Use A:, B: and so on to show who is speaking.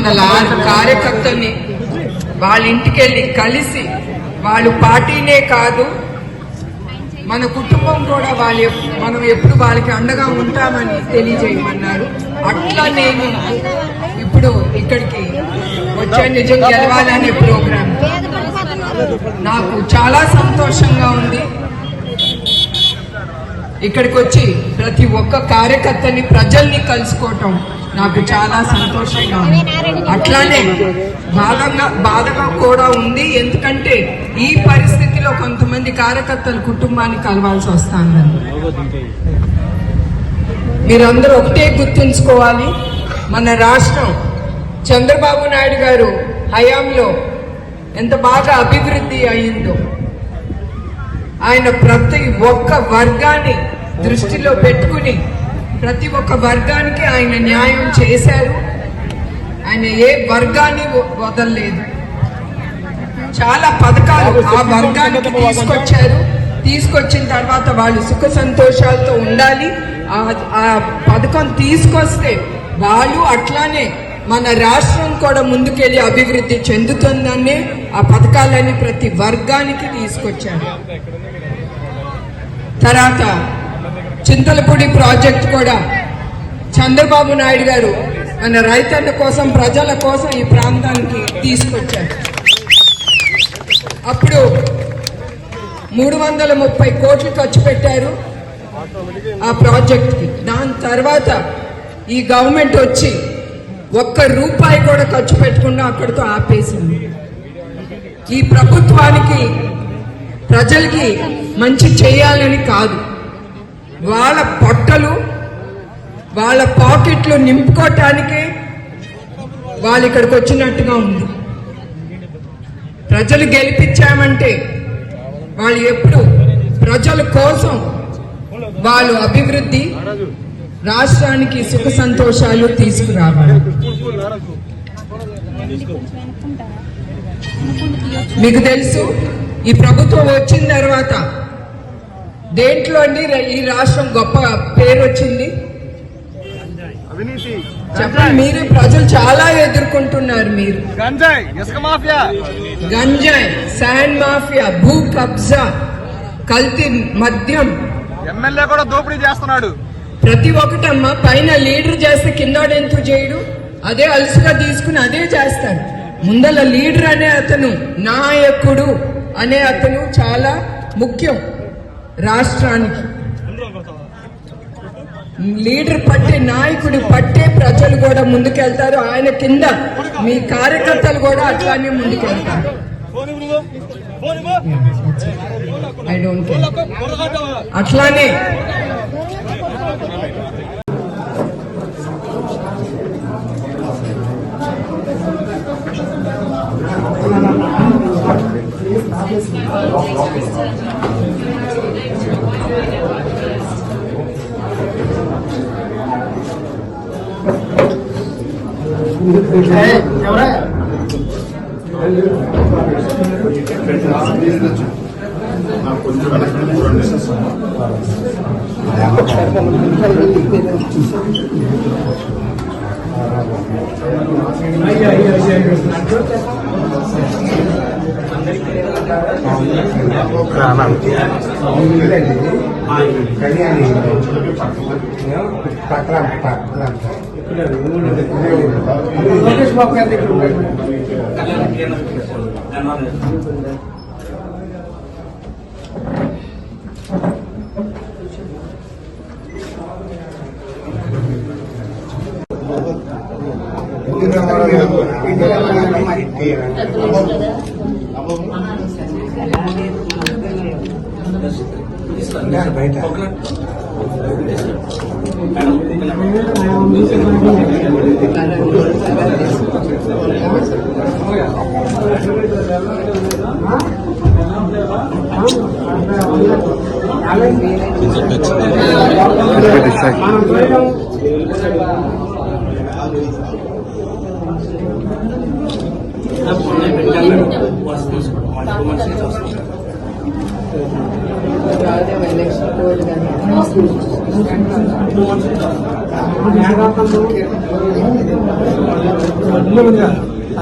A: మన కార్యకర్తల్ని వాళ్ళ ఇంటికి వెళ్ళి కలిసి వాళ్ళు పార్టీనే కాదు మన కుటుంబం కూడా మనం ఎప్పుడు వాళ్ళకి అండగా ఉంటామని తెలియజేయమన్నారు. అట్లా నేను ఇప్పుడు ఇక్కడికి వచ్చే నిజం గెలవాలనే ప్రోగ్రామ్ నాకు చాలా సంతోషంగా ఉంది. ఇక్కడికి వచ్చి ప్రతి ఒక్క కార్యకర్తని ప్రజల్ని కలుసుకోవటం నాకు చాలా సంతోషంగా ఉంది. అట్లానే బాధగా కూడా ఉంది. ఎందుకంటే ఈ పరిస్థితిలో కొంతమంది కార్యకర్తల కుటుంబాన్ని కలవాల్సి వస్తుందని. మీరందరూ ఒకటే గుర్తుంచుకోవాలి, మన రాష్ట్రం చంద్రబాబు నాయుడు గారు హయాంలో ఎంత బాగా అభివృద్ధి అయిందో, ఆయన ప్రతి ఒక్క వర్గాన్ని దృష్టిలో పెట్టుకుని ప్రతి ఒక్క వర్గానికి ఆయన న్యాయం చేశారు. ఆయన ఏ వర్గాన్ని వదలలేదు. చాలా పథకాలు ఆ వర్గానికి తీసుకొచ్చిన తర్వాత వాళ్ళు సుఖ సంతోషాలతో ఉండాలి. ఆ పథకం తీసుకొస్తే వాళ్ళు అట్లానే మన రాష్ట్రం కూడా ముందుకెళ్ళి అభివృద్ధి చెందుతుందని ఆ పథకాలని ప్రతి వర్గానికి తీసుకొచ్చారు. తర్వాత చింతలపూడి ప్రాజెక్ట్ కూడా చంద్రబాబు నాయుడు గారు మన రైతుల కోసం ప్రజల కోసం ఈ ప్రాంతానికి తీసుకొచ్చారు. అప్పుడు 330 కోట్లు ఖర్చు పెట్టారు ఆ ప్రాజెక్ట్కి. దాని తర్వాత ఈ గవర్నమెంట్ వచ్చి ఒక్క రూపాయి కూడా ఖర్చు పెట్టకుండా అక్కడితో ఆపేసింది. ఈ ప్రభుత్వానికి ప్రజలకి మంచి చేయాలని కాదు, వాళ్ళ పొట్టలు వాళ్ళ పాకెట్లు నింపుకోవటానికే వాళ్ళు ఇక్కడికి వచ్చినట్టుగా ఉంది. ప్రజలు గెలిపించామంటే వాళ్ళు ఎప్పుడు ప్రజల కోసం వాళ్ళు అభివృద్ధి రాష్ట్రానికి సుఖ సంతోషాలు తీసుకురావాలి. మీకు తెలుసు, ఈ ప్రభుత్వం వచ్చిన తర్వాత దేంట్లో అండి ఈ రాష్ట్రం గొప్ప పేరు వచ్చింది చెప్పండి. మీరు ప్రజలు చాలా ఎదుర్కొంటున్నారు. మీరు గంజాయి, ఇసుక మాఫియా, గంజాయి, శాండ్ మాఫియా, భూ కబ్జా, కల్తీ మద్యం, ఎమ్మెల్యే కూడా దోపిడీ చేస్తున్నాడు. ప్రతి ఒక్కటమ్మా పైన లీడర్ చేస్తే కిందోడు ఎందుకు చేయడు? అదే అలసుగా తీసుకుని అదే చేస్తాడు. ముందల లీడర్ అనే అతను, నాయకుడు అనే అతను చాలా ముఖ్యం రాష్ట్రానికి. లీడర్ పట్టే, నాయకుడు పట్టే ప్రజలు కూడా ముందుకెళ్తారు. ఆయన కింద మీ కార్యకర్తలు కూడా అట్లానే ముందుకెళ్తారు. I don't care. అట్లానే బయట ఎలక్షన్
B: ఇల్లు